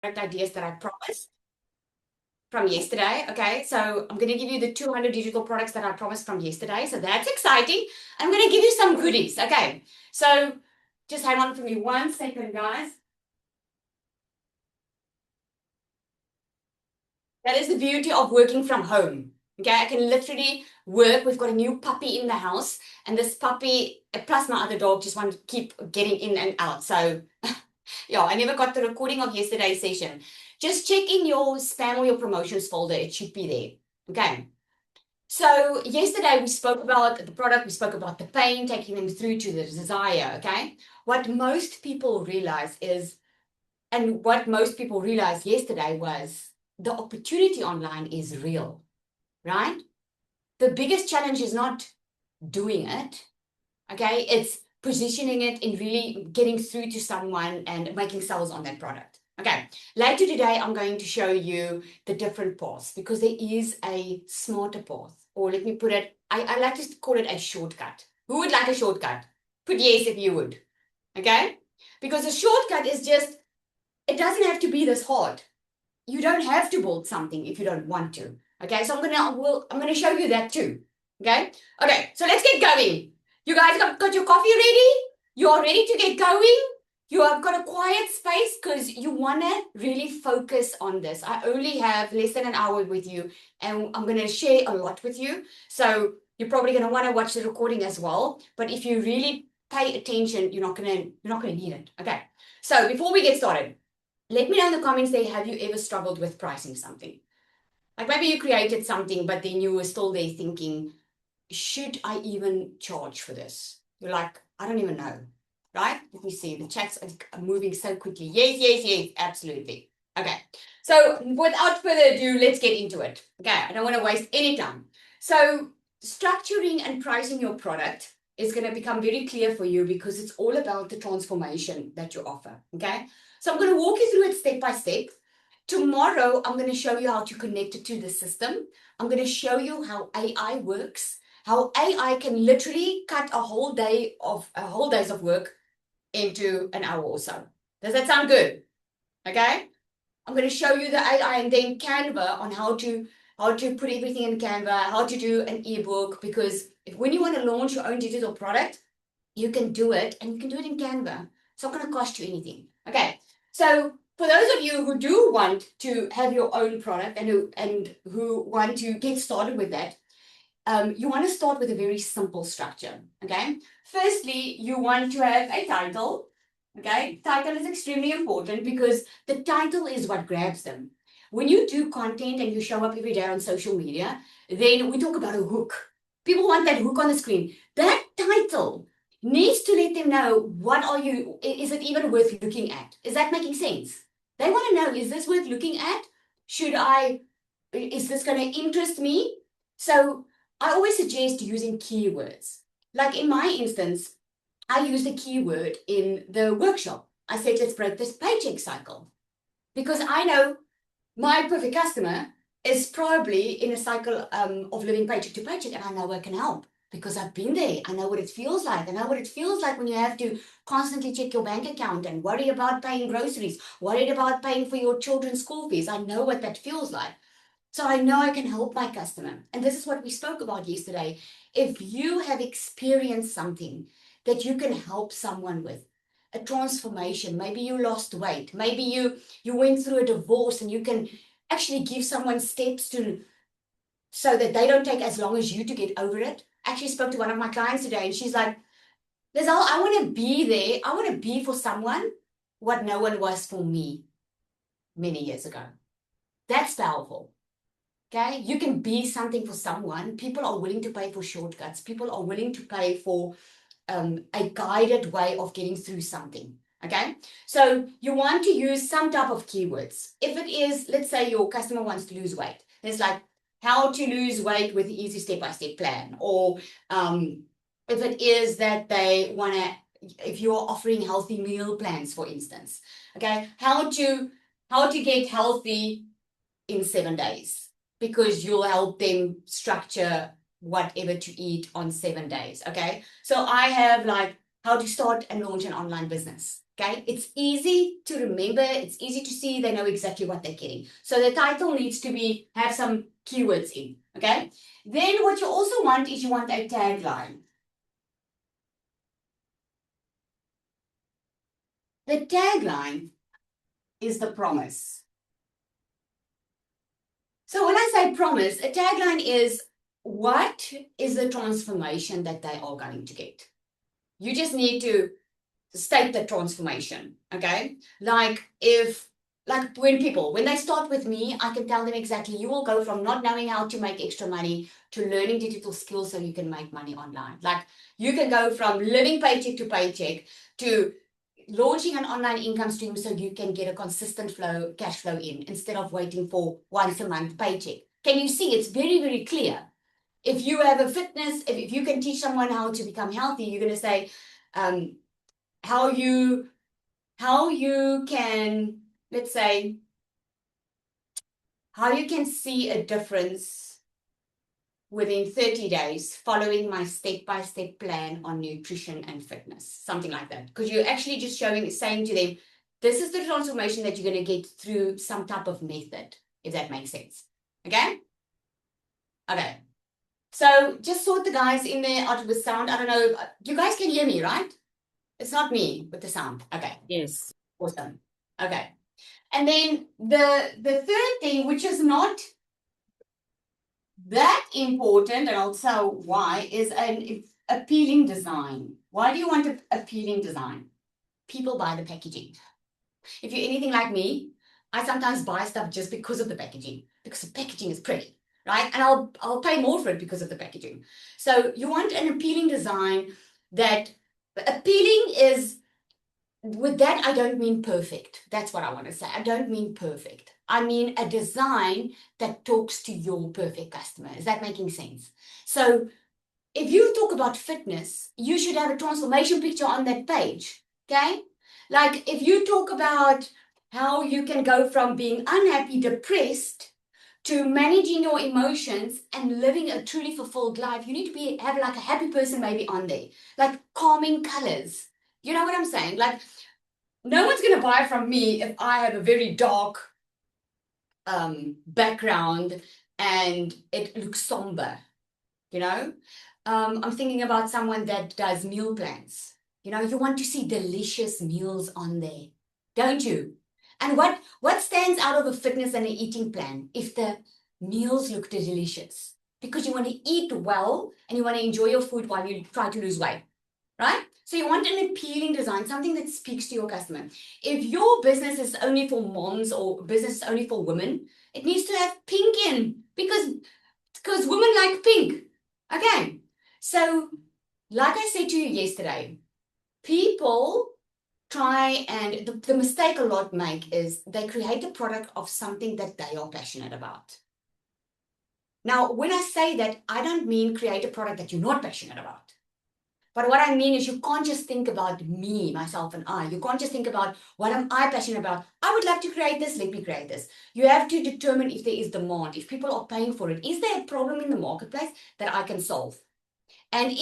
product ideas that I promised from yesterday. Okay, so I'm going to give you the 200 digital products that I promised from yesterday. So that's exciting. I'm going to give you some goodies. Okay, so just hang on for me 1 second, guys. That is the beauty of working from home. Okay, I can literally work. We've got a new puppy in the house, and this puppy, plus my other dog, just want to keep getting in and out. So, yeah, I never got the recording of yesterday's session. Just check in your spam or your promotions folder. It should be there. Okay. So yesterday we spoke about the product, we spoke about the pain, taking them through to the desire. Okay. What most people realize is, and what most people realized yesterday was the opportunity online is real, right? The biggest challenge is not doing it, okay? It's positioning it and really getting through to someone and making sales on that product. Okay, later today, I'm going to show you the different paths because there is a smarter path, or let me put it, I like to call it a shortcut. Who would like a shortcut? Put yes if you would, okay? Because a shortcut is just, it doesn't have to be this hard. You don't have to build something if you don't want to. Okay, so I'm gonna show you that too. Okay, okay. So let's get going. You guys got your coffee ready? You are ready to get going? You have got a quiet space because you wanna really focus on this. I only have less than an hour with you, and I'm gonna share a lot with you. So you're probably gonna want to watch the recording as well. But if you really pay attention, you're not gonna need it. Okay. So before we get started, let me know in the comments there, have you ever struggled with pricing something? Like maybe you created something, but then you were still there thinking, should I even charge for this? You're like, I don't even know, right? Let me see. The chats are moving so quickly. Yes, yes, yes, absolutely. Okay. So without further ado, let's get into it. Okay. I don't want to waste any time. So structuring and pricing your product is going to become very clear for you because it's all about the transformation that you offer. Okay. So I'm going to walk you through it step by step. Tomorrow, I'm going to show you how to connect it to the system. I'm going to show you how AI works, how AI can literally cut a whole days of work into an hour or so. Does that sound good? Okay. I'm going to show you the AI and then Canva on how to put everything in Canva, how to do an ebook, because when you want to launch your own digital product, you can do it and you can do it in Canva. It's not going to cost you anything. Okay. So for those of you who do want to have your own product and who want to get started with that, you want to start with a very simple structure. Okay. Firstly, you want to have a title. Okay. Title is extremely important because the title is what grabs them. When you do content and you show up every day on social media, then we talk about a hook. People want that hook on the screen. That title needs to let them know, what are you, is it even worth looking at? Is that making sense? They want to know, is this worth looking at? Is this going to interest me? So I always suggest using keywords. Like in my instance, I used a keyword in the workshop. I said, let's break this paycheck cycle. Because I know my perfect customer is probably in a cycle of living paycheck to paycheck, and I know I can help because I've been there. I know what it feels like. I know what it feels like when you have to constantly check your bank account and worry about paying groceries, worried about paying for your children's school fees. I know what that feels like. So I know I can help my customer. And this is what we spoke about yesterday. If you have experienced something that you can help someone with, a transformation, maybe you lost weight, maybe you went through a divorce and you can actually give someone steps to so that they don't take as long as you to get over it. I actually spoke to one of my clients today and she's like, Lizelle, I want to be there. I want to be for someone what no one was for me many years ago. That's powerful. Okay, you can be something for someone. People are willing to pay for shortcuts. People are willing to pay for a guided way of getting through something. Okay, so you want to use some type of keywords. If it is, let's say your customer wants to lose weight, there's like how to lose weight with the easy step-by-step plan, or if it is that they want to, if you're offering healthy meal plans, for instance, okay, how to get healthy in 7 days, because you'll help them structure whatever to eat on 7 days. Okay. So I have like how to start and launch an online business. Okay, it's easy to remember, it's easy to see, they know exactly what they're getting. So the title needs to have some keywords in, okay? Then what you also want is you want a tagline. The tagline is the promise. So when I say promise, a tagline is what is the transformation that they are going to get? You just need to state the transformation, okay? Like when they start with me, I can tell them exactly, you will go from not knowing how to make extra money to learning digital skills so you can make money online. Like you can go from living paycheck to paycheck to launching an online income stream so you can get a consistent cash flow in instead of waiting for once a month paycheck. Can you see? It's very, very clear. If you have a fitness, if you can teach someone how to become healthy, you're going to say, how you can, let's say, how you can see a difference within 30 days following my step-by-step plan on nutrition and fitness, something like that. Because you're actually just saying to them, this is the transformation that you're going to get through some type of method, if that makes sense. Okay? Okay. So just sort the guys in there out with sound. I don't know. You guys can hear me, right? It's not me with the sound. Okay. Yes. Awesome. Okay. And then the third thing, which is not that important, and I'll tell why, is an appealing design. Why do you want an appealing design? People buy the packaging. If you're anything like me, I sometimes buy stuff just because of the packaging, because the packaging is pretty, right? And I'll pay more for it because of the packaging. So you want an appealing design that appealing is, with that, I don't mean perfect. That's what I want to say. I don't mean perfect. I mean a design that talks to your perfect customer. Is that making sense? So if you talk about fitness, you should have a transformation picture on that page. Okay? Like if you talk about how you can go from being unhappy, depressed, to managing your emotions and living a truly fulfilled life, you need to have like a happy person maybe on there, like calming colors. You know what I'm saying? Like no one's going to buy from me if I have a very dark background and it looks somber, you know? I'm thinking about someone that does meal plans. You know, you want to see delicious meals on there, don't you? And what stands out of a fitness and an eating plan if the meals look delicious? Because you want to eat well and you want to enjoy your food while you try to lose weight, right? So you want an appealing design, something that speaks to your customer. If your business is only for moms or business is only for women, it needs to have pink in because women like pink. Okay. So like I said to you yesterday, people try and the mistake a lot make is they create a product of something that they are passionate about. Now, when I say that, I don't mean create a product that you're not passionate about. But what I mean is you can't just think about me, myself, and I. You can't just think about what am I passionate about. I would love to create this, let me create this. You have to determine if there is demand, if people are paying for it. Is there a problem in the marketplace that I can solve? And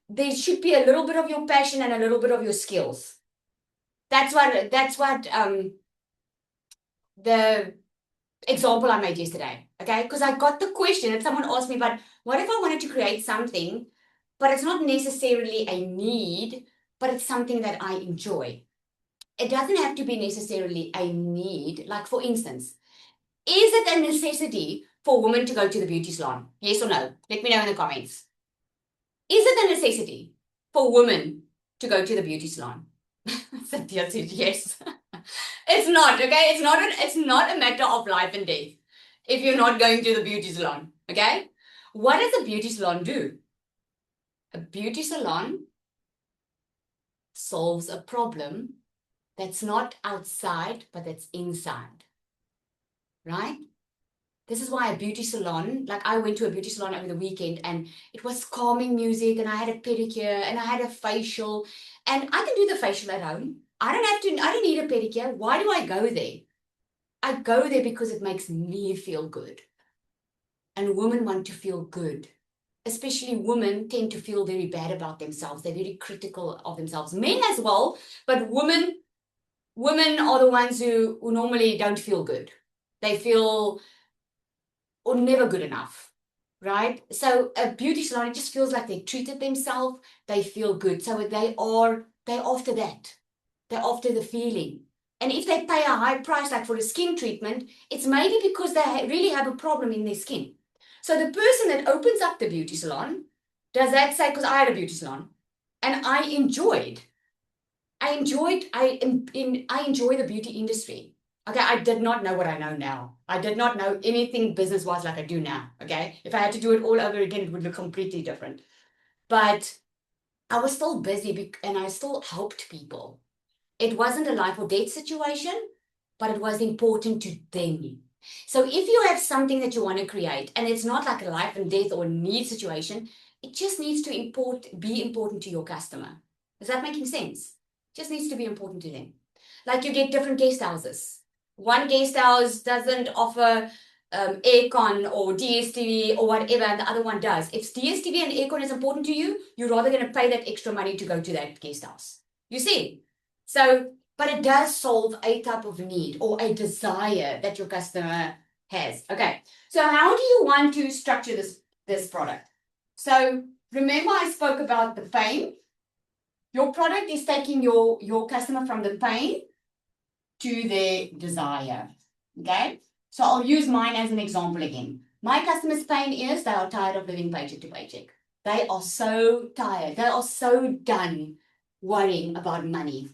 there should be a little bit of your passion and a little bit of your skills. That's what the example I made yesterday, okay? Because I got the question and someone asked me, but what if I wanted to create something, but it's not necessarily a need, but it's something that I enjoy? It doesn't have to be necessarily a need. Like, for instance, is it a necessity for women to go to the beauty salon? Yes or no? Let me know in the comments. Is it a necessity for women to go to the beauty salon? Satya said yes. It's not, okay? It's not a matter of life and death if you're not going to the beauty salon, okay? What does a beauty salon do? A beauty salon solves a problem that's not outside, but that's inside, right? This is why a beauty salon, like I went to a beauty salon over the weekend and it was calming music and I had a pedicure and I had a facial and I can do the facial at home. I don't need a pedicure. Why do I go there? I go there because it makes me feel good. And women want to feel good. Especially women tend to feel very bad about themselves. They're very critical of themselves. Men as well, but women women are the ones who normally don't feel good. They feel or never good enough, right? So a beauty salon, it just feels like they treated themselves, they feel good. So they're after that. They're after the feeling. And if they pay a high price, like for a skin treatment, it's maybe because they really have a problem in their skin. So the person that opens up the beauty salon does that say, because I had a beauty salon and I enjoy the beauty industry. Okay, I did not know what I know now. I did not know anything business was like I do now. Okay, if I had to do it all over again, it would look completely different. But I was still busy and I still helped people. It wasn't a life or death situation, but it was important to them. So if you have something that you want to create and it's not like a life and death or need situation, it just needs to be important to your customer. Is that making sense? Just needs to be important to them. Like you get different guest houses. One guest house doesn't offer aircon or DSTV or whatever, and the other one does. If DSTV and aircon is important to you, you're rather going to pay that extra money to go to that guest house. You see? So, but it does solve a type of need or a desire that your customer has. Okay. So how do you want to structure this product? So remember I spoke about the pain. Your product is taking your customer from the pain to their desire. Okay. So I'll use mine as an example again. My customer's pain is they are tired of living paycheck to paycheck. They are so tired. They are so done worrying about money.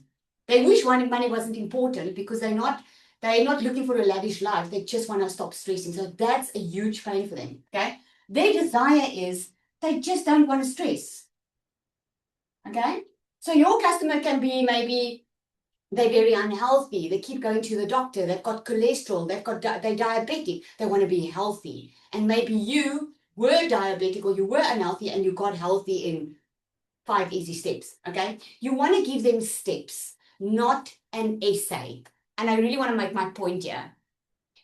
They wish money wasn't important because they're not looking for a lavish life. They just want to stop stressing. So that's a huge pain for them. Okay. Their desire is they just don't want to stress. Okay. So your customer can be maybe they're very unhealthy. They keep going to the doctor. They've got cholesterol. They're diabetic. They want to be healthy. And maybe you were diabetic or you were unhealthy and you got healthy in 5 easy steps. Okay. You want to give them steps, not an essay. And I really want to make my point here.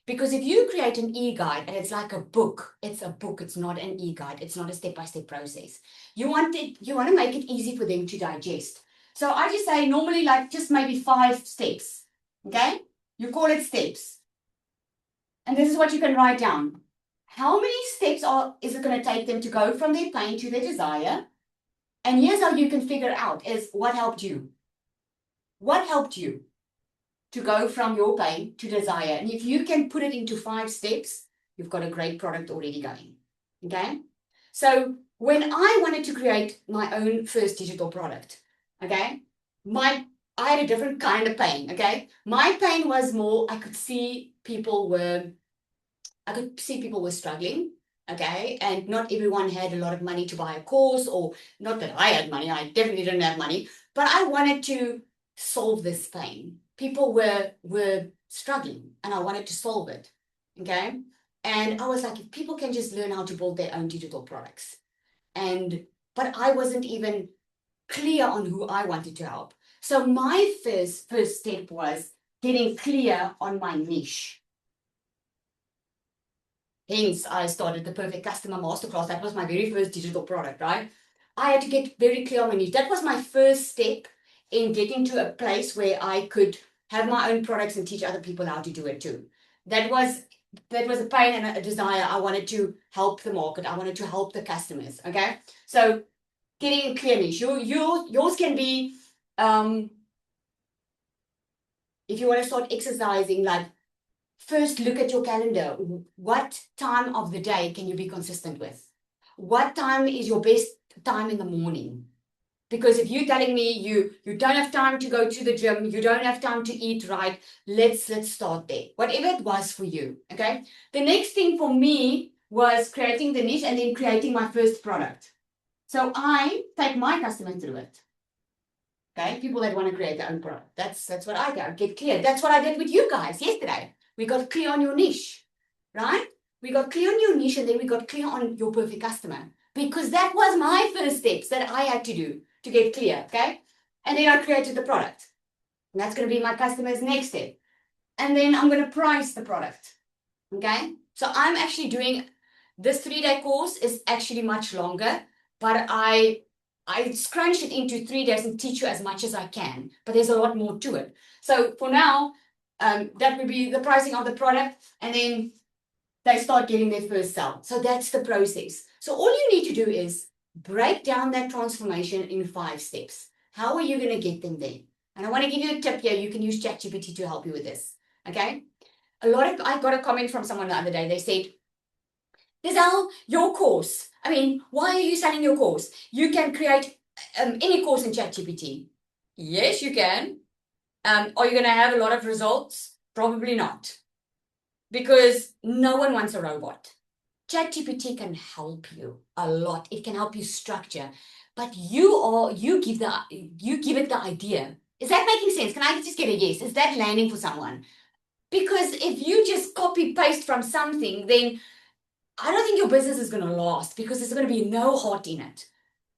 Because if you create an e-guide and it's like a book, it's a book, it's not an e-guide, it's not a step-by-step process. You want to make it easy for them to digest. So I just say normally like just maybe 5 steps. Okay? You call it steps. And this is what you can write down. How many steps is it going to take them to go from their pain to their desire? And here's how you can figure out is what helped you. What helped you to go from your pain to desire? And if you can put it into 5 steps, you've got a great product already going. Okay? So when I wanted to create my own first digital product, okay, I had a different kind of pain. Okay, my pain was more I could see people were struggling. Okay, and not everyone had a lot of money to buy a course, or not that I had money, I definitely didn't have money, but I wanted to solve this pain. People were struggling and I wanted to solve it. Okay, and I was like, if people can just learn how to build their own digital products, but I wasn't even clear on who I wanted to help. So my first step was getting clear on my niche. Hence, I started the Perfect Customer Masterclass. That was my very first digital product, right? I had to get very clear on my niche. That was my first step in getting to a place where I could have my own products and teach other people how to do it too. That was a pain and a desire. I wanted to help the market. I wanted to help the customers. Okay, so getting a clear niche. Yours can be if you want to start exercising, like first look at your calendar. What time of the day can you be consistent with? What time is your best time in the morning? Because if you're telling me you don't have time to go to the gym, you don't have time to eat right, let's start there. Whatever it was for you. Okay. The next thing for me was creating the niche and then creating my first product. So I take my customer through it. Okay, people that want to create their own product. That's what I get clear. That's what I did with you guys yesterday. We got clear on your niche, right? We got clear on your niche and then we got clear on your perfect customer, because that was my first steps that I had to do to get clear. Okay, and then I created the product, and that's going to be my customer's next step. And then I'm going to price the product. Okay, so I'm actually doing this 3-day course is actually much longer, but I I scrunched it into 3 days and teach you as much as I can, but there's a lot more to it. So for now, that would be the pricing of the product, and then they start getting their first sale. So that's the process. So all you need to do is break down that transformation in 5 steps. How are you going to get them there? And I want to give you a tip here. You can use ChatGPT to help you with this. Okay? I got a comment from someone the other day. They said, Lizelle, your course. I mean, why are you selling your course? You can create any course in ChatGPT. Yes, you can. Are you going to have a lot of results? Probably not. Because no one wants a robot. ChatGPT can help you a lot. It can help you structure, but you give it the idea. Is that making sense? Can I just get a yes? Is that landing for someone? Because if you just copy paste from something, then I don't think your business is going to last because there's going to be no heart in it,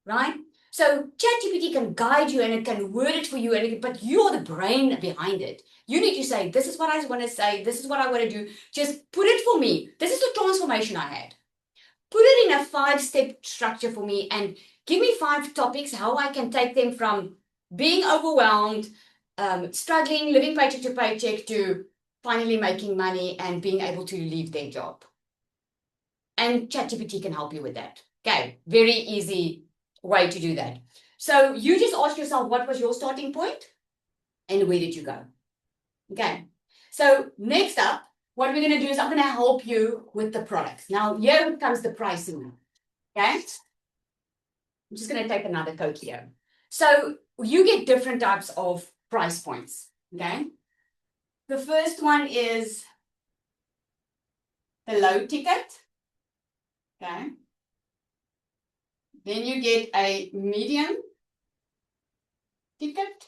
right? So ChatGPT can guide you and it can word it for you, but you're the brain behind it. You need to say, this is what I want to say. This is what I want to do. Just put it for me. This is the transformation I had. Put it in a 5-step structure for me and give me 5 topics, how I can take them from being overwhelmed, struggling, living paycheck to paycheck, to finally making money and being able to leave their job. And ChatGPT can help you with that. Okay, very easy way to do that. So you just ask yourself, what was your starting point and where did you go? Okay, so next up, what we're going to do is I'm going to help you with the products. Now, here comes the pricing. Okay, I'm just going to take another Coke here. So you get different types of price points. Okay, the first one is the low ticket. Okay, then you get a medium ticket,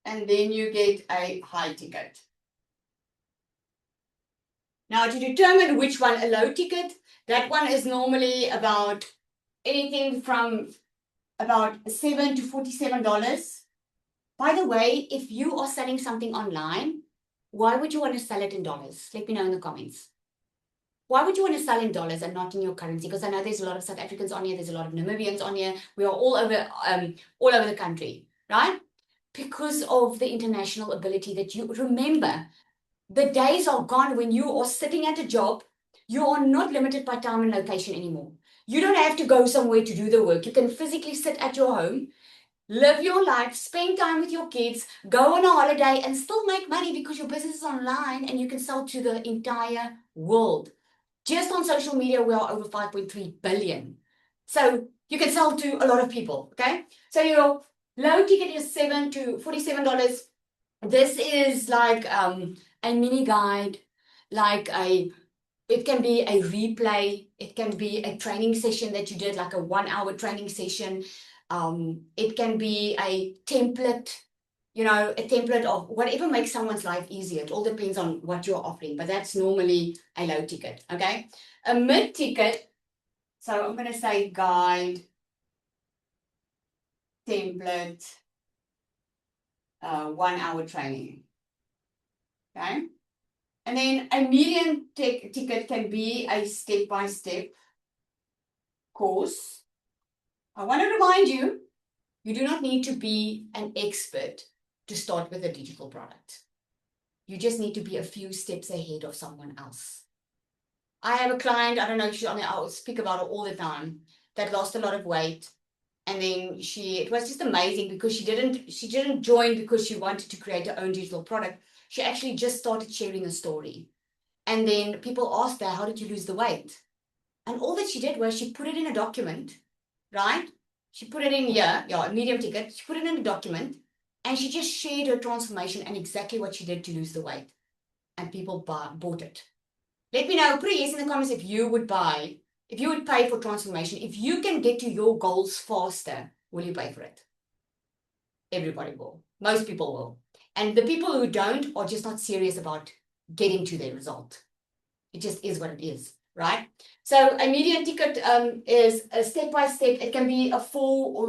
and then you get a high ticket. Now, to determine which one, a low ticket, that one is normally about anything from about $7 to $47. By the way, if you are selling something online, why would you want to sell it in dollars? Let me know in the comments. Why would you want to sell in dollars and not in your currency? Because I know there's a lot of South Africans on here, there's a lot of Namibians on here. We are all over the country, right? Because of the international ability that you remember. The days are gone when you are sitting at a job. You are not limited by time and location anymore. You don't have to go somewhere to do the work. You can physically sit at your home, live your life, spend time with your kids, go on a holiday and still make money because your business is online and you can sell to the entire world. Just on social media, we are over 5.3 billion. So you can sell to a lot of people, okay? So your low ticket is $7 to $47. This is like a mini guide, it can be a replay, it can be a training session that you did, like a 1-hour training session. It can be a template, a template of whatever makes someone's life easier. It all depends on what you're offering, but that's normally a low ticket, okay? A mid ticket, so I'm going to say guide, template, 1-hour training, okay? And then a medium ticket can be a step-by-step course. I want to remind you, you do not need to be an expert to start with a digital product. You just need to be a few steps ahead of someone else. I have a client, I don't know if she's on there, I'll speak about her all the time, that lost a lot of weight. And then it was just amazing because she didn't join because she wanted to create her own digital product. She actually just started sharing a story. And then people asked her, how did you lose the weight? And all that she did was she put it in a document, right? She put it in here, a medium ticket. She put it in a document and she just shared her transformation and exactly what she did to lose the weight. And people bought it. Let me know, put a yes in the comments if you would pay for transformation. If you can get to your goals faster, will you pay for it? Everybody will. Most people will. And the people who don't are just not serious about getting to their result. It just is what it is, right? So a medium ticket is a step-by-step. It can be a 4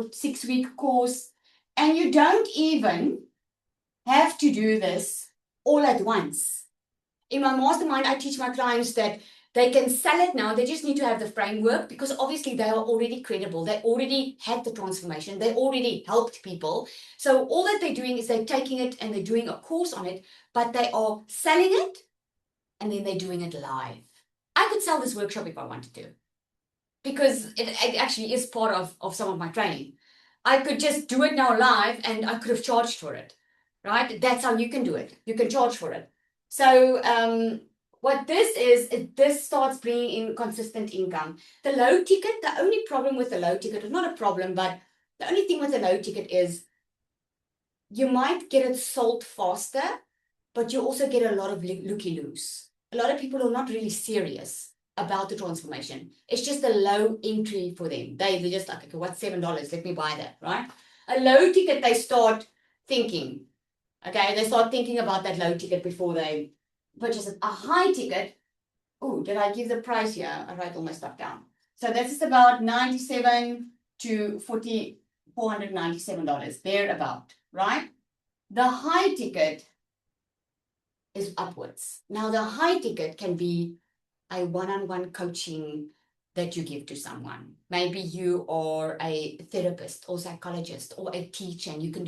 or 6 week course. And you don't even have to do this all at once. In my mastermind, I teach my clients that They can sell it now. They just need to have the framework because obviously they are already credible. They already had the transformation. They already helped people. So all that they're doing is they're taking it and they're doing a course on it, but they are selling it and then they're doing it live. I could sell this workshop if I wanted to because it actually is part of some of my training. I could just do it now live and I could have charged for it, right? That's how you can do it. You can charge for it. So what this is, this starts bringing in consistent income. The low ticket, the only problem with the low ticket, is not a problem, but the only thing with the low ticket is you might get it sold faster, but you also get a lot of looky-loos. A lot of people are not really serious about the transformation. It's just a low entry for them. They're just like, okay, what's $7? Let me buy that, right? A low ticket, they start thinking. Okay, they start thinking about that low ticket before they purchase it. A high ticket, oh, did I give the price here? I write all my stuff down. So this is about $97 to $497, thereabout, right? The high ticket is upwards. Now, the high ticket can be a one-on-one coaching that you give to someone. Maybe you are a therapist or psychologist or a teacher, and you can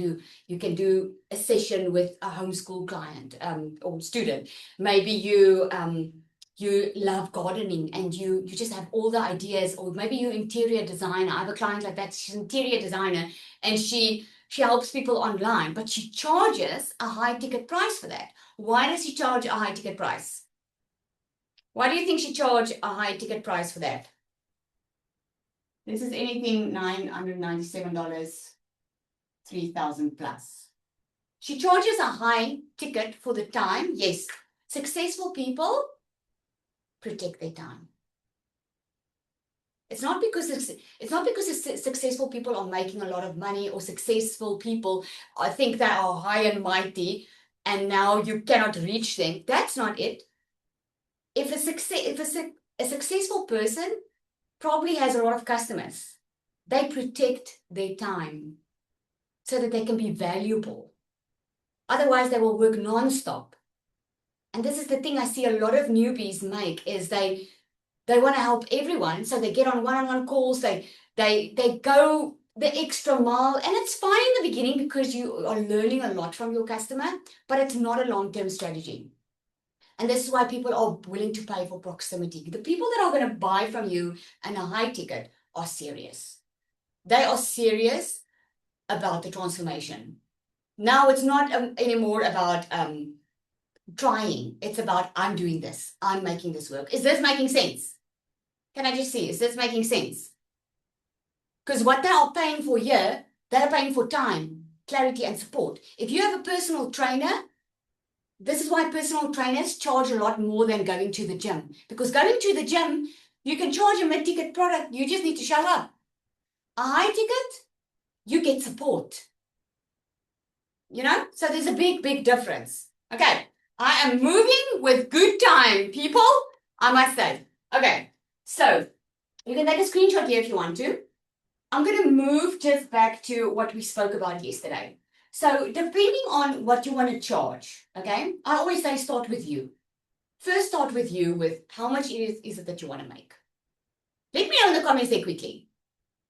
do a session with a homeschool client or student. Maybe you love gardening and you just have all the ideas, or maybe you're interior designer. I have a client like that. She's an interior designer and she helps people online, but she charges a high ticket price for that. Why does she charge a high ticket price? Why do you think she charged a high ticket price for that? This is anything $997, 3,000 plus. She charges a high ticket for the time. Yes, successful people protect their time. It's not because successful people are making a lot of money, or successful people think they are high and mighty and now you cannot reach them. That's not it. If a successful person probably has a lot of customers, they protect their time so that they can be valuable. Otherwise, they will work non-stop. And this is the thing I see a lot of newbies make, is they want to help everyone. So they get on one-on-one calls, they go the extra mile, and it's fine in the beginning because you are learning a lot from your customer, but it's not a long-term strategy. And this is why people are willing to pay for proximity. The people that are going to buy from you and a high ticket are serious. They are serious about the transformation. Now it's not anymore about trying. It's about, I'm doing this. I'm making this work. Is this making sense? Can I just see? Is this making sense? Because what they are paying for here, they're paying for time, clarity, and support. If you have a personal trainer, this is why personal trainers charge a lot more than going to the gym. Because going to the gym, you can charge a mid-ticket product. You just need to show up. A high ticket, you get support. You know? So there's a big, big difference. Okay. I am moving with good time, people, I must say. Okay. So you can take a screenshot here if you want to. I'm going to move just back to what we spoke about yesterday. So depending on what you want to charge, okay, I always say start with you. First, start with you with how much is it that you want to make. Let me know in the comments there quickly.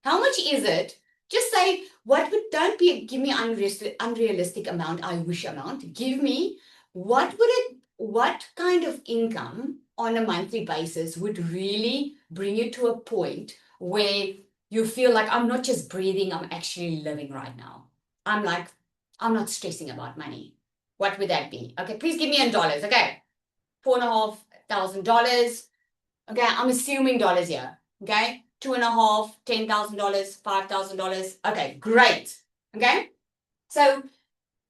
How much is it? Just say, give me unrealistic amount, I wish amount. Give me, what kind of income on a monthly basis would really bring you to a point where you feel like, I'm not just breathing, I'm actually living right now. I'm not stressing about money. What would that be? Okay, please give me in dollars. Okay, $4,500. Okay, I'm assuming dollars here. Okay, $2,500, $10,000, $5,000. Okay, great. Okay, so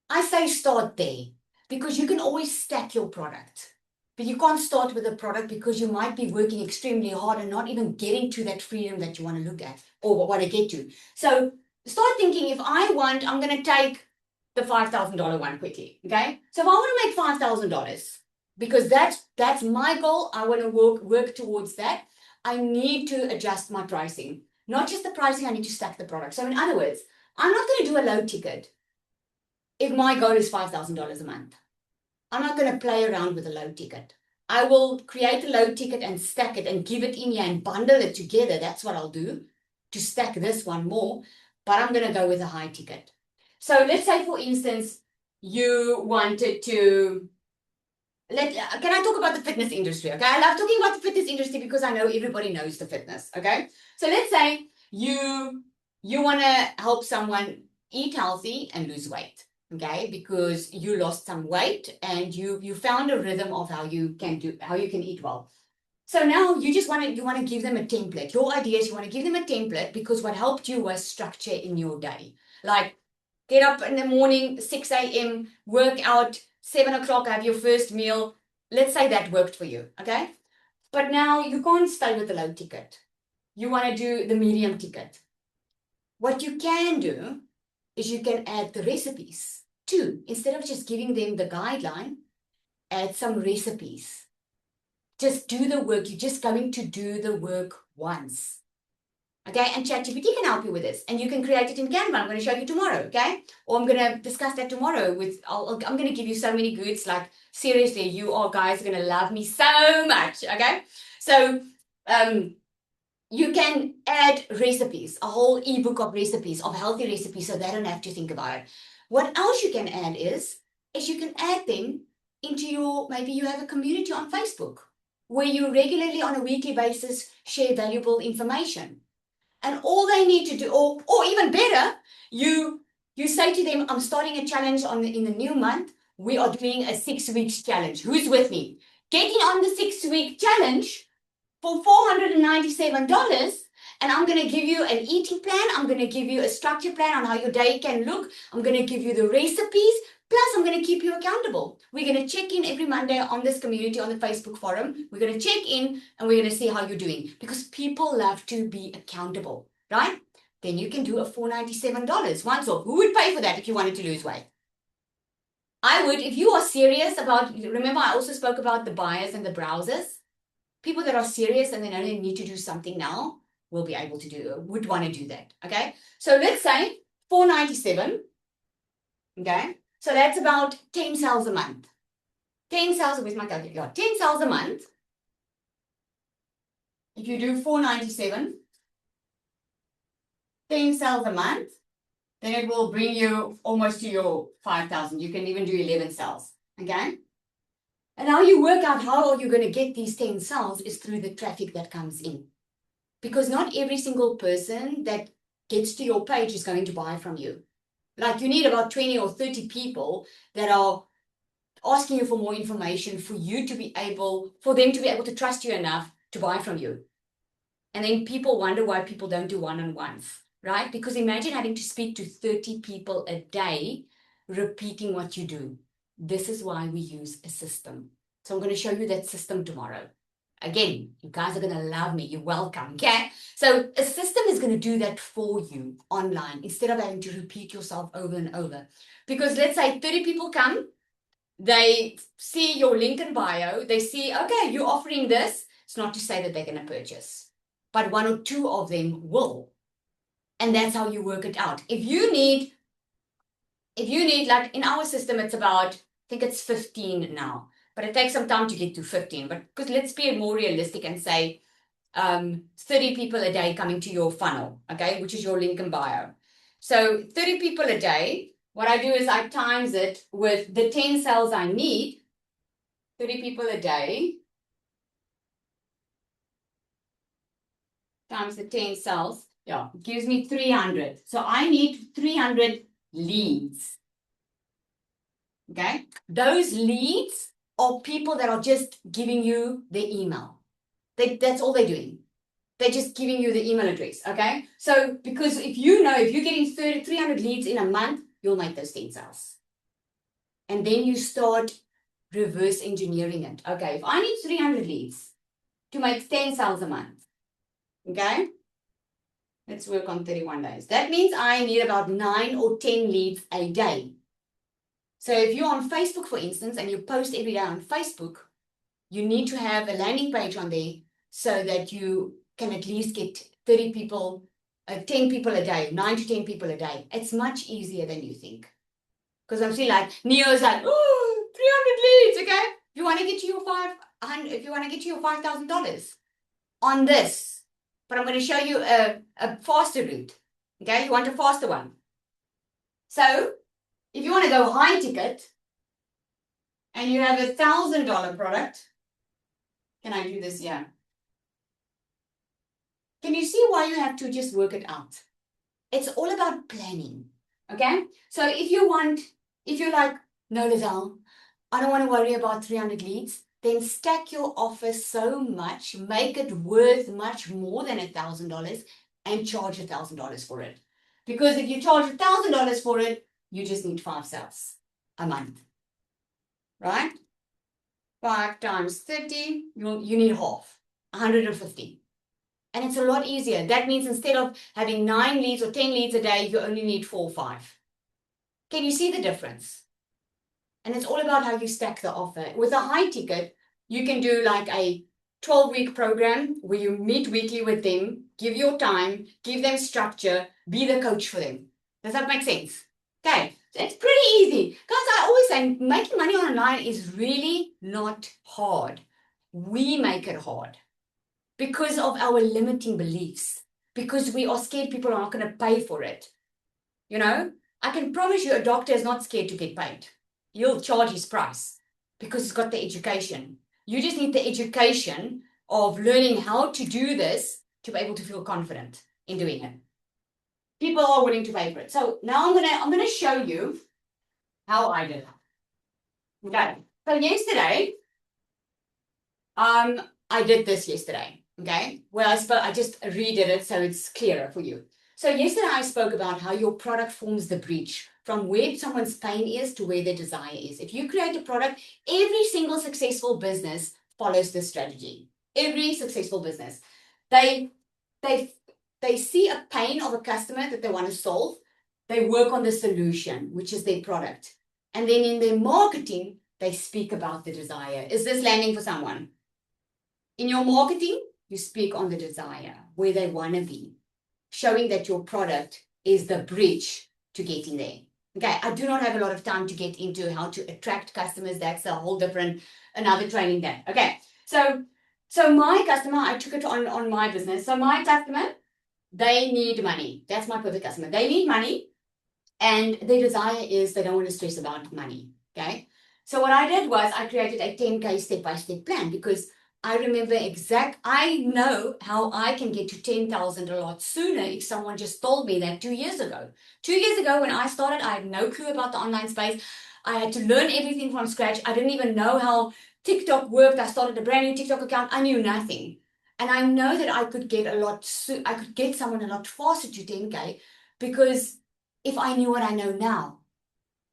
I say start there because you can always stack your product. But you can't start with a product because you might be working extremely hard and not even getting to that freedom that you want to look at or want to get to. So start thinking, if I'm going to take the $5,000 one quickly, okay? So if I want to make $5,000, because that's my goal, I want to work towards that, I need to adjust my pricing. Not just the pricing, I need to stack the product. So in other words, I'm not going to do a low ticket if my goal is $5,000 a month. I'm not going to play around with a low ticket. I will create a low ticket and stack it and give it in here and bundle it together. That's what I'll do to stack this one more, but I'm going to go with a high ticket. So let's say, for instance, you wanted to, can I talk about the fitness industry? Okay, I love talking about the fitness industry because I know everybody knows the fitness. Okay, so let's say you want to help someone eat healthy and lose weight. Okay, because you lost some weight and you found a rhythm of how you can eat well. So now you just want to give them a template. Your idea is you want to give them a template because what helped you was structure in your day. Like get up in the morning, 6 a.m., work out, 7 o'clock, have your first meal. Let's say that worked for you, okay? But now you can't stay with the low ticket. You want to do the medium ticket. What you can do is you can add the recipes too. Instead of just giving them the guideline, add some recipes. Just do the work. You're just going to do the work once. Okay, and ChatGPT can help you with this, and you can create it in Canva. I'm going to show you tomorrow, okay? Or I'm going to discuss that tomorrow with, I'm going to give you so many goods, like seriously, you all guys are going to love me so much, okay? So, you can add recipes, a whole ebook of recipes, of healthy recipes, so they don't have to think about it. What else you can add is you can add them into maybe you have a community on Facebook where you regularly on a weekly basis share valuable information. And all they need to do, or even better, you say to them, I'm starting a challenge in the new month. We are doing a 6 weeks challenge. Who's with me? Getting on the 6-week challenge for $497. And I'm going to give you an eating plan. I'm going to give you a structure plan on how your day can look. I'm going to give you the recipes. Plus, I'm going to keep you accountable. We're going to check in every Monday on this community on the Facebook forum. We're going to check in and we're going to see how you're doing because people love to be accountable, right? Then you can do a $497 once off. Who would pay for that if you wanted to lose weight? I would. If you are serious about, remember I also spoke about the buyers and the browsers. People that are serious and they know they need to do something now will be able to would want to do that, okay? So let's say $497, okay? So that's about 10 sales a month. 10 sales, where's my calculator? 10 sales a month. If you do $497, 10 sales a month, then it will bring you almost to your 5,000. You can even do 11 sales, okay? And how you work out how are you going to get these 10 sales is through the traffic that comes in. Because not every single person that gets to your page is going to buy from you. Like you need about 20 or 30 people that are asking you for more information for them to be able to trust you enough to buy from you. And then people wonder why people don't do one-on-ones, right? Because imagine having to speak to 30 people a day, repeating what you do. This is why we use a system. So I'm going to show you that system tomorrow. Again, you guys are going to love me. You're welcome, okay? So a system is going to do that for you online instead of having to repeat yourself over and over. Because let's say 30 people come, they see your link in bio, they see, okay, you're offering this. It's not to say that they're going to purchase, but 1 or 2 of them will. And that's how you work it out. If you need, like in our system, it's about, I think it's 15 now. But it takes some time to get to 15. But because let's be more realistic and say 30 people a day coming to your funnel, okay, which is your link in bio. So 30 people a day, what I do is I times it with the 10 sales I need, 30 people a day, times the 10 sales, yeah, it gives me 300. So I need 300 leads, okay? Those leads or people that are just giving you the email. That's all they're doing. They're just giving you the email address, okay? So, because if you're getting 300 leads in a month, you'll make those 10 sales. And then you start reverse engineering it. Okay, if I need 300 leads to make 10 sales a month, okay? Let's work on 31 days. That means I need about 9 or 10 leads a day. So if you're on Facebook, for instance, and you post every day on Facebook, you need to have a landing page on there so that you can at least get 30 people, 10 people a day, 9 to 10 people a day. It's much easier than you think. Because I'm seeing like, Neo's like, oh, 300 leads, okay? If you want to get to your $5,000 on this, but I'm going to show you a faster route. Okay, you want a faster one. So if you want to go high ticket and you have $1,000 product, can I do this here? Can you see why you have to just work it out? It's all about planning. Okay, so if you're like, no, Lizelle, I don't want to worry about 300 leads, then stack your offer so much, make it worth much more than $1,000 and charge $1,000 for it. Because if you charge $1,000 for it, you just need 5 sales a month, right? 5 times 30, you need half, 150. And it's a lot easier. That means instead of having 9 leads or 10 leads a day, you only need 4 or 5. Can you see the difference? And it's all about how you stack the offer. With a high ticket, you can do like a 12-week program where you meet weekly with them, give your time, give them structure, be the coach for them. Does that make sense? Okay, so it's pretty easy. Guys, I always say making money online is really not hard. We make it hard because of our limiting beliefs, because we are scared people are not going to pay for it. You know, I can promise you a doctor is not scared to get paid. He'll charge his price because he's got the education. You just need the education of learning how to do this to be able to feel confident in doing it. People are willing to pay for it. So now I'm gonna show you how I did it. Okay. So yesterday, I did this yesterday. Okay. Well, I just redid it so it's clearer for you. So yesterday I spoke about how your product forms the bridge from where someone's pain is to where their desire is. If you create a product, every single successful business follows this strategy. Every successful business. They see a pain of a customer that they want to solve. They work on the solution, which is their product. And then in their marketing, they speak about the desire. Is this landing for someone? In your marketing, you speak on the desire, where they want to be, showing that your product is the bridge to getting there. Okay, I do not have a lot of time to get into how to attract customers. That's a whole different, another training there. Okay, so my customer, I took it on my business. So my customer, they need money. That's my perfect customer. They need money and their desire is they don't want to stress about money. Okay, so what I did was I created a 10K step-by-step plan because I remember I know how I can get to 10,000 a lot sooner if someone just told me that 2 years ago. 2 years ago when I started, I had no clue about the online space. I had to learn everything from scratch. I didn't even know how TikTok worked. I started a brand new TikTok account. I knew nothing. And I know that I could get someone a lot faster to 10K because if I knew what I know now.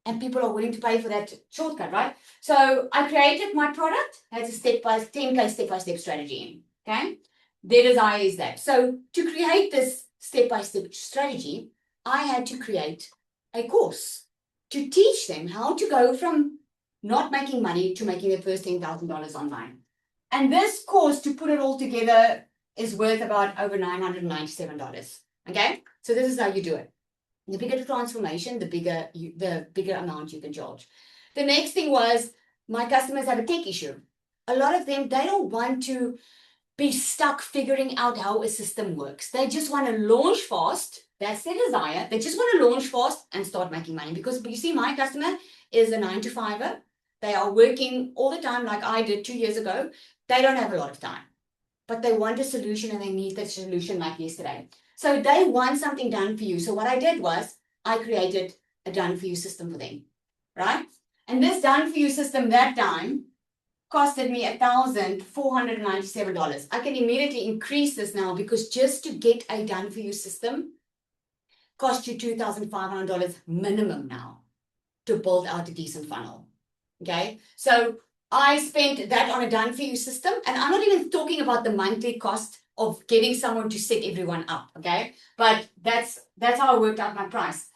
And people are willing to pay for that shortcut, right? So I created my product as a 10K step-by-step strategy. Okay, their desire is that. So to create this step-by-step strategy, I had to create a course to teach them how to go from not making money to making their first $10,000 online. And this course, to put it all together, is worth about over $997. Okay, so this is how you do it. The bigger the transformation, the bigger amount you can charge. The next thing was my customers have a tech issue. A lot of them, they don't want to be stuck figuring out how a system works. They just want to launch fast. That's their desire. They just want to launch fast and start making money. Because you see, my customer is a 9-to-5er. They are working all the time like I did 2 years ago. They don't have a lot of time. But they want a solution and they need that solution like yesterday. So they want something done for you. So what I did was I created a done for you system for them, right? And this done for you system that time costed me $1,497. I can immediately increase this now because just to get a done for you system cost you $2,500 minimum now to build out a decent funnel. Okay, so I spent that on a done for you system, and I'm not even talking about the monthly cost of getting someone to set everyone up. Okay, but that's how I worked out my price.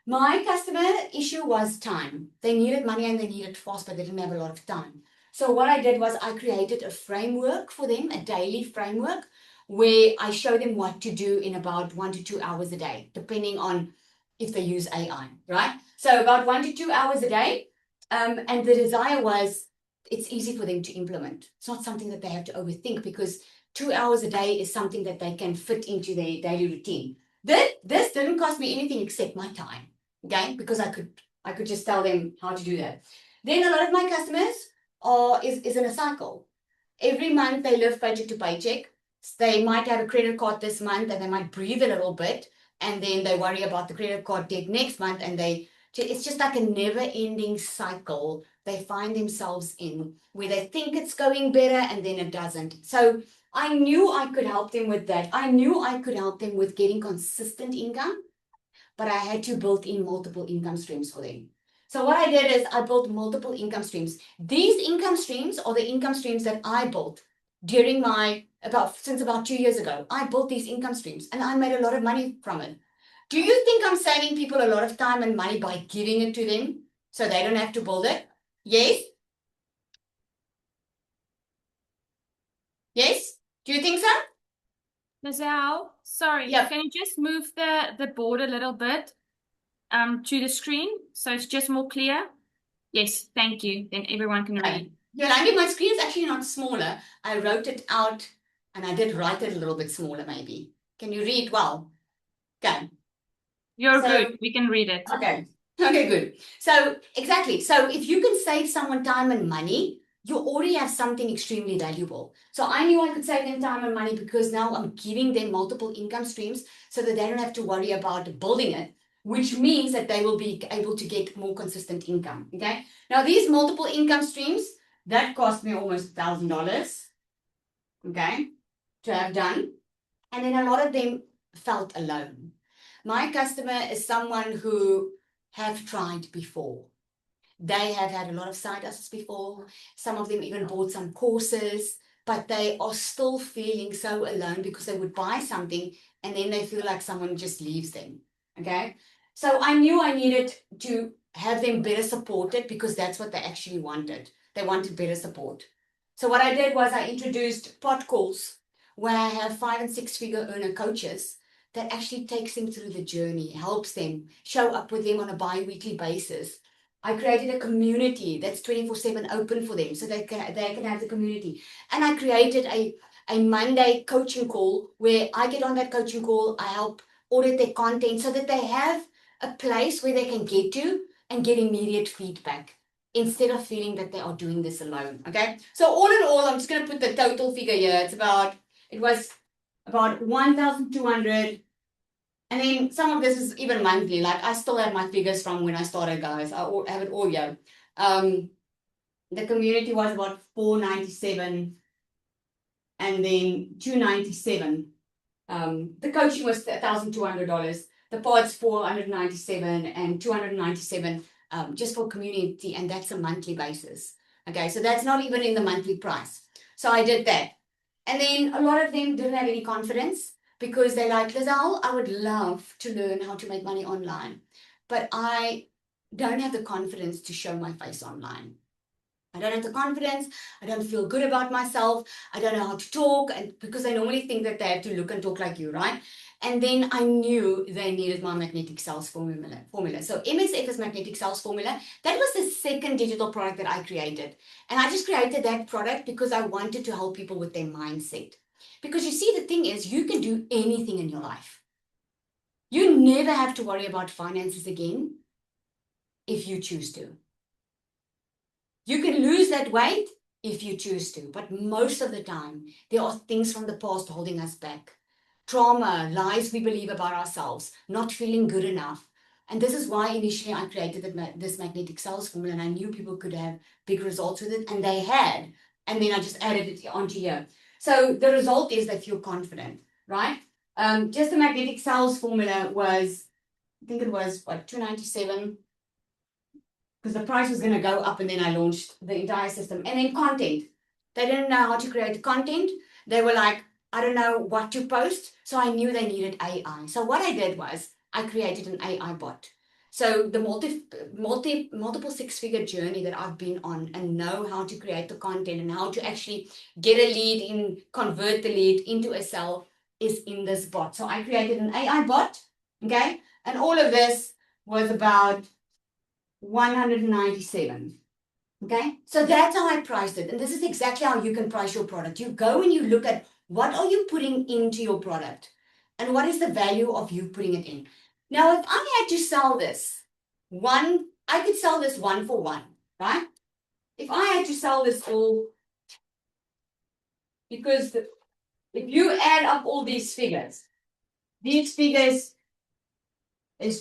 My customer issue was time. They needed money and they needed fast, but they didn't have a lot of time. So what I did was I created a framework for them, a daily framework, where I show them what to do in about 1 to 2 hours a day, depending on if they use AI, right? So about 1 to 2 hours a day. And the desire was it's easy for them to implement. It's not something that they have to overthink, because 2 hours a day is something that they can fit into their daily routine. This didn't cost me anything except my time, okay? Because I could just tell them how to do that. Then a lot of my customers is in a cycle. Every month they live paycheck to paycheck. They might have a credit card this month and they might breathe a little bit, and then they worry about the credit card debt next month, and it's just like a never-ending cycle they find themselves in, where they think it's going better and then it doesn't. So I knew I could help them with that. I knew I could help them with getting consistent income, but I had to build in multiple income streams for them. So what I did is I built multiple income streams. These income streams are the income streams that I built during since about 2 years ago. I built these income streams and I made a lot of money from it. Do you think I'm saving people a lot of time and money by giving it to them so they don't have to build it? Yes? Yes? Do you think so? Lizelle, sorry, Yep. can you just move the board a little bit to the screen so it's just more clear? Yes, thank you. Then everyone can read. Yolandi, my screen is actually not smaller. I wrote it out and I did write it a little bit smaller maybe. Can you read well? Okay. You're good. We can read it. Okay. Okay, good. So exactly. So if you can save someone time and money, you already have something extremely valuable. So I knew I could save them time and money because now I'm giving them multiple income streams so that they don't have to worry about building it, which means that they will be able to get more consistent income. Okay. Now these multiple income streams, that cost me almost $1,000, okay, to have done. And then a lot of them felt alone. My customer is someone who have tried before. They have had a lot of side hustles before. Some of them even bought some courses, but they are still feeling so alone because they would buy something and then they feel like someone just leaves them. Okay. So I knew I needed to have them better supported because that's what they actually wanted. They wanted better support. So what I did was I introduced pod calls where I have 5 and 6 figure earner coaches that actually takes them through the journey, helps them, show up with them on a bi-weekly basis. I created a community that's 24/7 open for them so they can have the community. And I created a Monday coaching call where I get on that coaching call, I help audit their content so that they have a place where they can get to and get immediate feedback instead of feeling that they are doing this alone. Okay. So all in all, I'm just going to put the total figure here. It was about 1,200. And then some of this is even monthly. Like I still have my figures from when I started, guys. I have it all here. The community was about 497 and then 297. The coaching was $1,200. The pods 497 and 297 just for community, and that's a monthly basis. Okay, so that's not even in the monthly price. So I did that. And then a lot of them didn't have any confidence because they're like, Lizelle, I would love to learn how to make money online, but I don't have the confidence to show my face online. I don't have the confidence. I don't feel good about myself. I don't know how to talk, and because they normally think that they have to look and talk like you, right? And then I knew they needed my magnetic sales formula. So MSF is magnetic sales formula. That was the second digital product that I created. And I just created that product because I wanted to help people with their mindset. Because you see, the thing is, you can do anything in your life. You never have to worry about finances again if you choose to. You can lose that weight if you choose to, but most of the time, there are things from the past holding us back. Trauma, lies we believe about ourselves, not feeling good enough. And this is why initially I created this magnetic sales formula, and I knew people could have big results with it, and they had. And then I just added it onto here. So the result is they feel confident, right? Just the magnetic sales formula was, I think it was, what, 297, because the price was going to go up, and then I launched the entire system. And then content. They didn't know how to create the content. They were like, I don't know what to post. So I knew they needed AI. So what I did was I created an AI bot. So the multiple 6-figure journey that I've been on and know how to create the content and how to actually get a lead in, convert the lead into a sale is in this bot. So I created an AI bot. Okay. And all of this was about 197. Okay, so that's how I priced it. And this is exactly how you can price your product. You go and you look at what are you putting into your product and what is the value of you putting it in. Now, if I had to sell this one, I could sell this one for one, right? If I had to sell this all, because if you add up all these figures is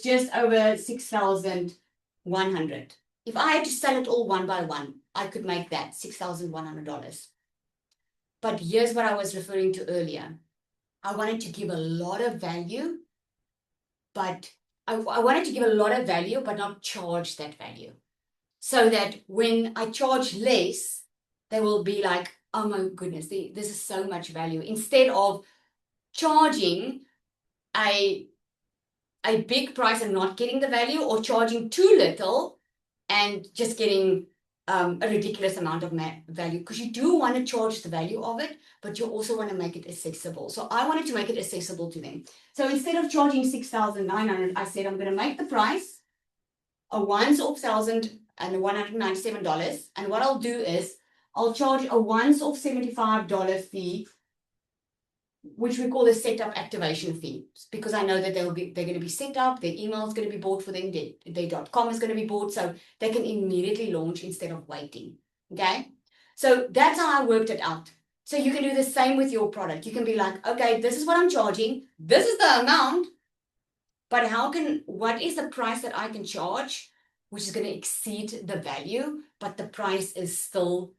just over 6,100. If I had to sell it all one by one, I could make that $6,100. But here's what I was referring to earlier. I wanted to give a lot of value, but I wanted to give a lot of value, but not charge that value. So that when I charge less, they will be like, oh my goodness, this is so much value. Instead of charging a big price and not getting the value, or charging too little and just getting a ridiculous amount of value, because you do want to charge the value of it, but you also want to make it accessible. So I wanted to make it accessible to them. So instead of charging 6,900, I said I'm going to make the price a once-off $1,197. And what I'll do is I'll charge a once-off $75 fee, which we call the setup activation fee, because I know that they're going to be set up, their email is going to be bought for them, their .com is going to be bought, so they can immediately launch instead of waiting. Okay, so that's how I worked it out. So you can do the same with your product. You can be like, okay, this is what I'm charging, this is the amount, but what is the price that I can charge, which is going to exceed the value, but the price is still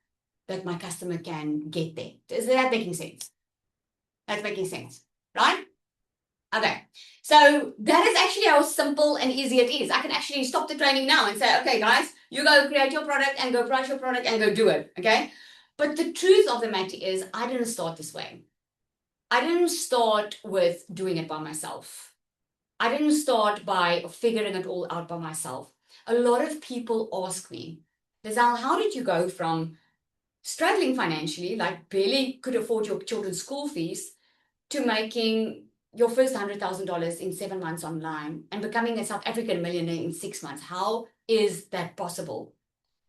that my customer can get there. Is that making sense? That's making sense, right? Okay, so that is actually how simple and easy it is. I can actually stop the training now and say, okay, guys, you go create your product and go price your product and go do it, okay? But the truth of the matter is, I didn't start this way. I didn't start with doing it by myself. I didn't start by figuring it all out by myself. A lot of people ask me, Lizelle, how did you go from struggling financially, like barely could afford your children's school fees, to making your first $100,000 in 7 months online and becoming a South African millionaire in 6 months? How is that possible?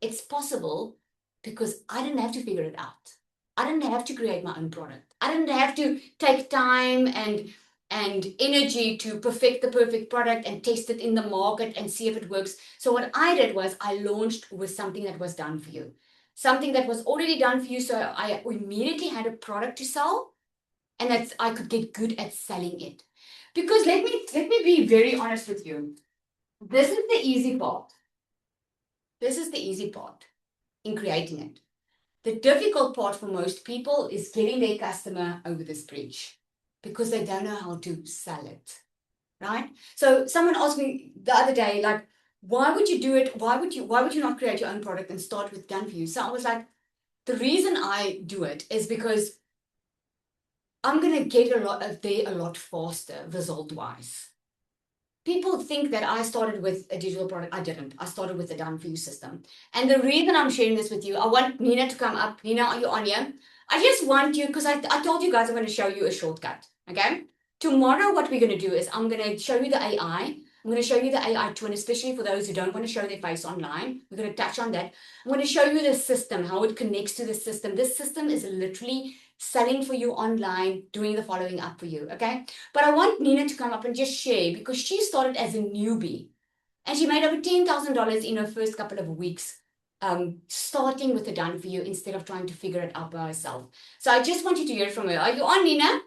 It's possible because I didn't have to figure it out. I didn't have to create my own product. I didn't have to take time and energy to perfect the perfect product and test it in the market and see if it works. So what I did was I launched with something that was done for you. Something that was already done for you. So I immediately had a product to sell, and I could get good at selling it. Because let me be very honest with you. This is the easy part. This is the easy part in creating it. The difficult part for most people is getting their customer over this bridge, because they don't know how to sell it, right? So someone asked me the other day, like, why would you do it? Why would you not create your own product and start with done for you? So I was like, the reason I do it is because I'm going to get a lot faster result-wise. People think that I started with a digital product. I didn't. I started with a done-for-you system. And the reason I'm sharing this with you, I want Nina to come up. Nina, are you on here? I just want you, because I told you guys I'm going to show you a shortcut, okay? Tomorrow, what we're going to do is I'm going to show you the AI. I'm going to show you the AI twin, especially for those who don't want to show their face online. We're going to touch on that. I'm going to show you the system, how it connects to the system. This system is literally selling for you online, doing the following up for you, okay? But I want Nina to come up and just share, because she started as a newbie and she made over $10,000 in her first couple of weeks, starting with the done for you instead of trying to figure it out by herself. So I just want you to hear from her. Are you on, Nina?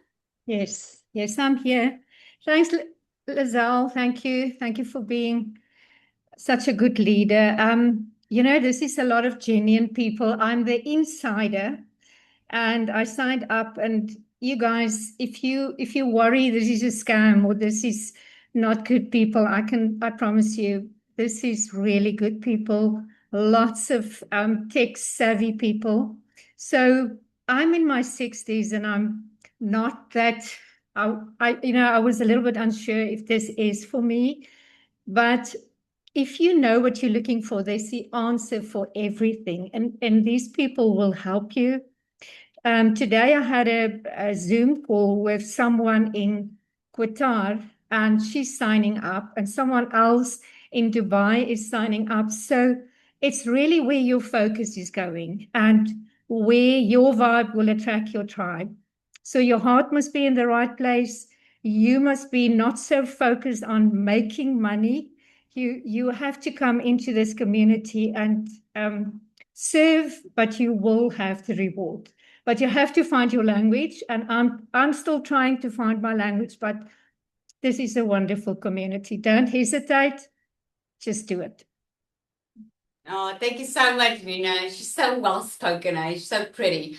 Yes, I'm here. Thanks, Lizelle. Thank you. Thank you for being such a good leader. This is a lot of genuine people. I'm the insider, and I signed up. And you guys, if you worry this is a scam or this is not good people, I promise you this is really good people. Lots of tech savvy people. So I'm in my 60s, and I'm not that. I was a little bit unsure if this is for me, but if you know what you're looking for, there's the answer for everything, and these people will help you. Today I had a Zoom call with someone in Qatar, and she's signing up, and someone else in Dubai is signing up. So it's really where your focus is going and where your vibe will attract your tribe. So your heart must be in the right place. You must be not so focused on making money. You have to come into this community and serve, but you will have the reward. But you have to find your language, and I'm still trying to find my language, but this is a wonderful community. Don't hesitate, just do it. Oh, thank you so much, Nina. She's so well spoken, eh? She's so pretty.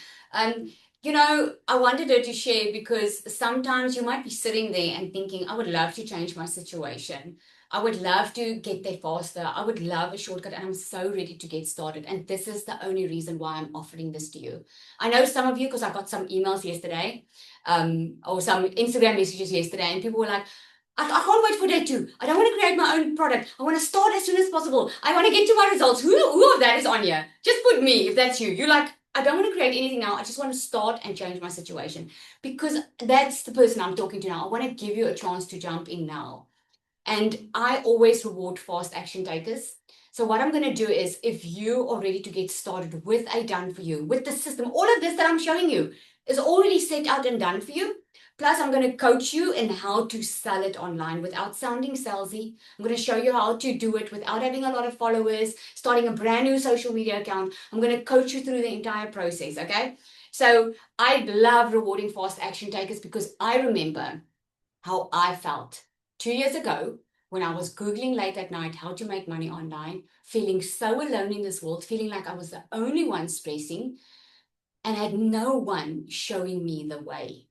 You know, I wanted her to share because sometimes you might be sitting there and thinking, I would love to change my situation. I would love to get there faster. I would love a shortcut, and I'm so ready to get started. And this is the only reason why I'm offering this to you. I know some of you, because I got some emails yesterday, or some Instagram messages yesterday, and people were like, I can't wait for day 2. I don't want to create my own product. I want to start as soon as possible. I want to get to my results. Who of that is on here? Just put me if that's you. You're like, I don't want to create anything now. I just want to start and change my situation, because that's the person I'm talking to now. I want to give you a chance to jump in now. And I always reward fast action takers. So what I'm going to do is, if you are ready to get started with a done for you, with the system, all of this that I'm showing you is already set out and done for you. Plus, I'm going to coach you in how to sell it online without sounding salesy. I'm going to show you how to do it without having a lot of followers, starting a brand new social media account. I'm going to coach you through the entire process, okay? So I love rewarding fast action takers because I remember how I felt 2 years ago when I was Googling late at night how to make money online, feeling so alone in this world, feeling like I was the only one stressing and had no one showing me the way.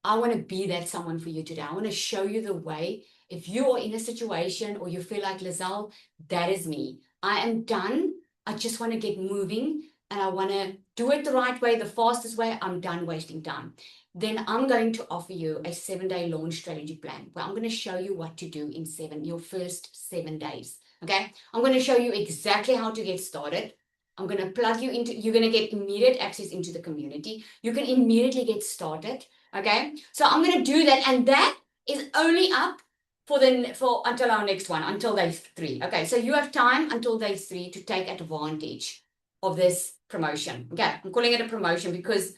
I want to be that someone for you today. I want to show you the way. If you are in a situation or you feel like, Lizelle, that is me. I am done. I just want to get moving and I want to do it the right way, the fastest way. I'm done wasting time. Then I'm going to offer you a 7-day launch strategy plan where I'm going to show you what to do in your first 7 days. Okay. I'm going to show you exactly how to get started. I'm going to plug you into, you're going to get immediate access into the community. You can immediately get started. Okay, so I'm going to do that, and that is only up for until our next one, until day 3. Okay, so you have time until day 3 to take advantage of this promotion. Okay, I'm calling it a promotion because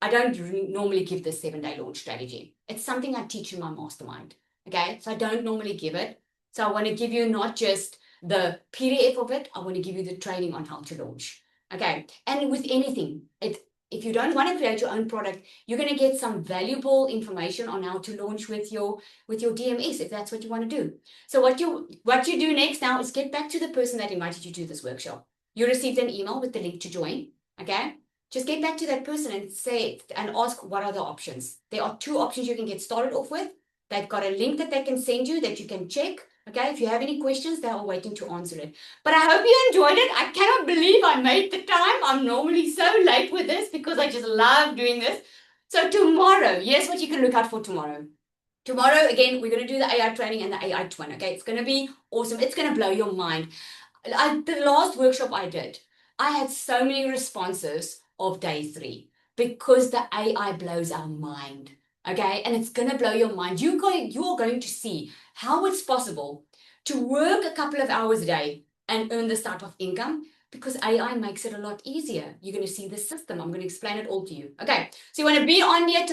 I don't normally give this 7-day launch strategy. It's something I teach in my mastermind. Okay, so I don't normally give it. So I want to give you not just the PDF of it, I want to give you the training on how to launch. Okay, and with anything, if you don't want to create your own product, you're going to get some valuable information on how to launch with your DMS, if that's what you want to do. So what you do next now is get back to the person that invited you to this workshop. You received an email with the link to join. Okay, just get back to that person and ask what are the options. There are 2 options you can get started off with. They've got a link that they can send you that you can check. Okay, if you have any questions, they are waiting to answer it. But I hope you enjoyed it. I cannot believe I made the time. I'm normally so late with this because I just love doing this. So tomorrow, here's what you can look out for tomorrow. Tomorrow, again, we're going to do the AI training and the AI twin. Okay, it's going to be awesome. It's going to blow your mind. The last workshop I did, I had so many responses of day 3 because the AI blows our mind. Okay, and it's going to blow your mind. You are going to see how it's possible to work a couple of hours a day and earn this type of income because AI makes it a lot easier. You're going to see the system. I'm going to explain it all to you. Okay, so you want to be on here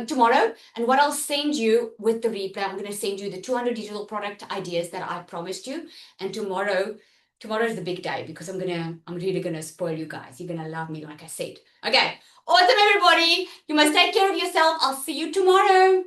tomorrow, and what I'll send you with the replay, I'm going to send you the 200 digital product ideas that I promised you, and tomorrow is the big day because I'm really gonna spoil you guys. You're gonna love me, like I said. Okay, awesome, everybody. You must take care of yourself. I'll see you tomorrow.